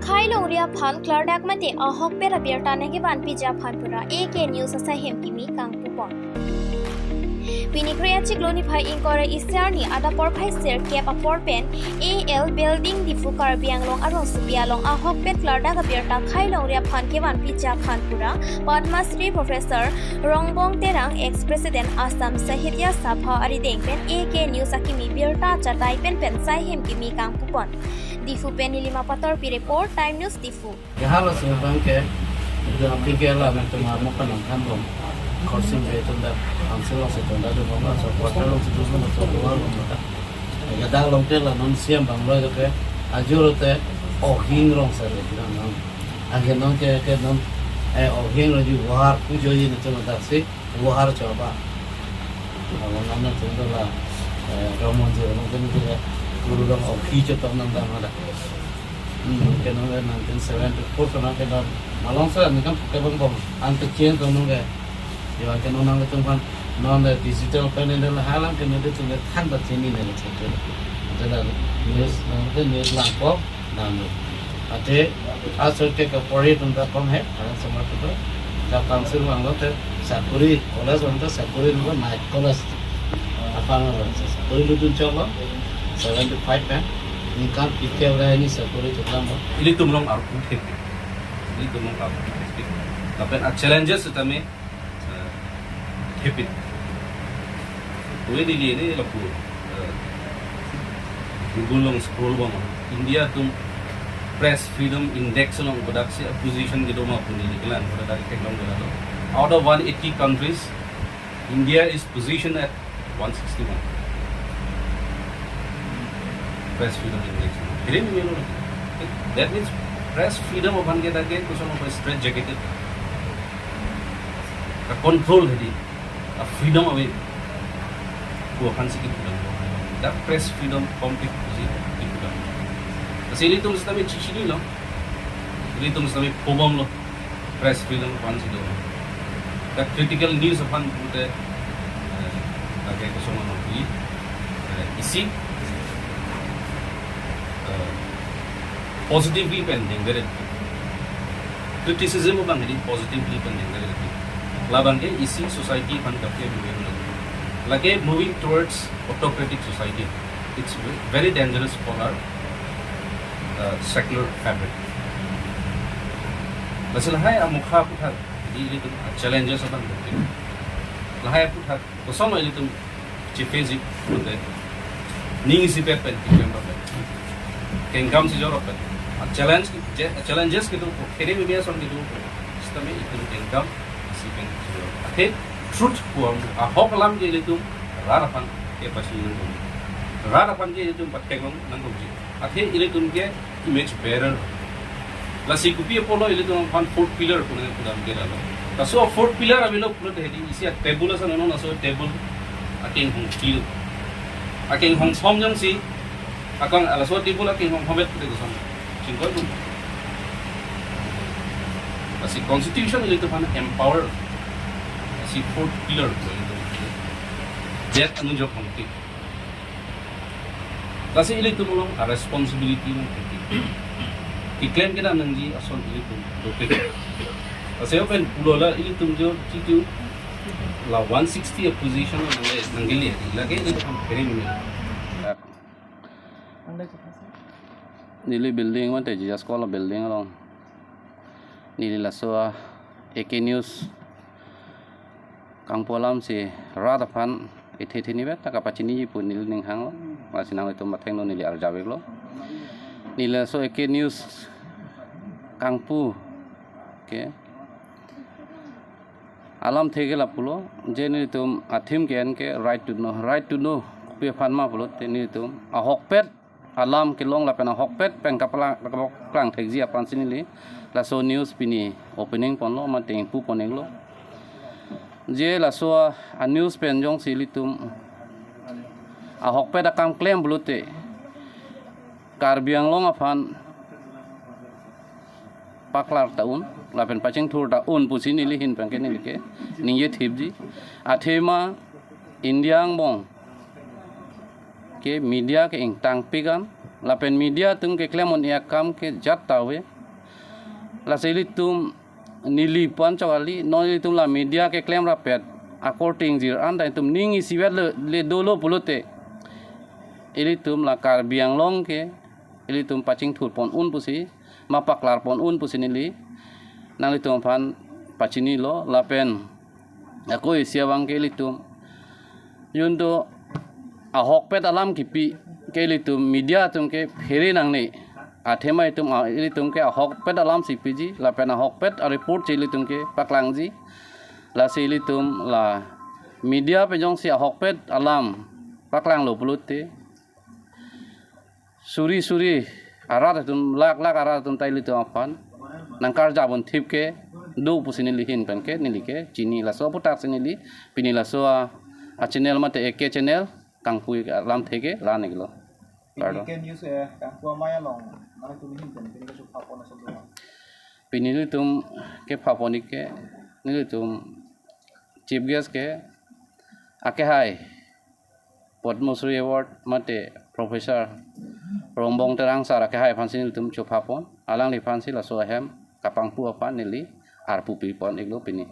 Khailong ria phan klardak mate ahok pera berta nagi ban pija phan pura AK News asa hem kimi kang pupon. Pinikria cikloni phai inkora isarni ada por phai ser cap apor pen AL building di fukar bianglong arong subialong ahok pet klardak berta Khailong ria phan ke ban pija phan pura Padma Shri Professor Rongbong Terang ex President Assam Sahitya Sabha ari deng pen AK News akimi berta chatai pen sai hem kimi kang pupon. Difu Penny Lima Pator Pi Report Time News Difu. Halo sebenarnya ke dalam tiga lah untuk mengamalkan kampung kursi itu dah hasil itu dah tu mama so kuartal itu semua tu luar mama. Ya dah longte lah non siam bangla itu ke ajur itu ohing rong sari bilang non. Akhir non ke non ohing lagi wahar pujo ini tu nanti si wahar coba. Awal nama tu adalah Ramon je, mungkin itu guru dong ohi cepat nanda ada. Kena nanti 1974 kena kena malang saya ni kan kebang bom antek cian tu nunggu. Jadi kena nang itu kan non digital pen ini adalah halang kena itu tu kan baca ini ni macam jadi news nanti news langkau nanti. Ade asal ke kapori tu dah kom hai, ada semua tu. Jab council manglo tu sakuri, kolas orang tu sakuri tu naik kolas apa nama? Sakuri tu coba 75 kan? Ini kan pikir orang ini sakuri tu lama. Ini tu melong arku tek. Ini tu melong arku tek. Tapi challenges itu kami hipit. Kue di ini laku gulung scroll bang. India tu press freedom index long produksi position gitu mah pun ini kelan pada dari teklong gitu. Out of 180 countries, India is positioned at 161. Press freedom index. Jadi memang that means press freedom अपन के ताकि कुछ लोग straight jacket का control है दी freedom अभी वो अपन से कितना that press freedom complete कितना तो इसीलिए तुम इसमें चीज़ नहीं लो इसीलिए तुम इसमें पोबम लो press freedom अपन से दो that critical news अपन पूरे ताकि कुछ लोग इसी positively pending very criticism bang jadi positively pending very labang ke isi society kan kapke lage moving towards autocratic society. It's very dangerous for our secular fabric. Lasil hai amukha putha jadi itu challenges apa gitu lahai putha kosama itu chifezi putha ning si pepen tikemba income si jorok challenges gitu kiri media son gitu sistemnya itu income si pen jorok truth kuam ahok lam je itu rarapan ke pasi rarapan je itu pakai ngom nanggung je ile tun ke image bearer la si kupi polo ile tun fan fourth pillar pun kudam ke ralo so fourth pillar abilo puro de isi table san no so table aking hong steel aking hong som jang si akang alaswa table aking hong homet de so singkoi pun si constitution itu fan empower si fourth pillar itu that anu job hongti kasi itu mulong a responsibility ng i-claim kita nangji ason itu topik kasi open pulola itu jo titu la 160 position nanggili lagi itu very minimal nili building man teji sekolah building long nili laswa AK News kang polam si radapan itu ni bet tak apa cini pun nili ning hang lo masih nang itu mateng lo nili arjawek lo nili so AK News kang pu ke alam thege la pulo jeni tum athim ke right to know pe phanma pulo teni tum ahok pet alam kilong la pena hokpet peng kapala klang thegji apan sinili la so news pini opening ponlo ma teng pu poneng lo je la so a news pen jong silitum a hokpet akam claim blute karbiang long afan paklar taun la pen pacheng thur ta un pu sinili hin peng ke ni ke ninge thibji athema indiang bong ke media ke ingtang pigan lapen media tung ke klemon ya kam ke jat tawe la selitum nili pan chawali no litum la media ke claim rapet according jir anda itum ningi siwet le dolo pulote ilitum la kar biang long ke ilitum pacing thut pon un pusi mapaklar pon un pusi nili nang litum pan pacini lo lapen aku siawang ke ilitum yundo ahok pet alam kipi ke ilitum media tum ke pheri nang ni athema itum ilitum ke ahok pet alam cpg lapen ahok pet report ilitum ke paklang ji la ilitum la media pe jong si ahok pet alam paklang lo pulute suri arat tum lak arat tum tai litum apan nangkar jabon thip ke do pusini lihin pen ke nili ke chini la so putak sini li pini la so a channel mate ek channel tangpui lam theke la neglo Pini ke news kangkua maya long nang tu mihin pen pini ke supa pona sebelum. pini litum ke phaponi ke nilitum chief guest ke ake hai Padmasri Award mate Professor Rombong terang sara ke hai phansi nilitum chupapon alang li phansi la so hem kapang pu apa nili arpu pi pon iglo pini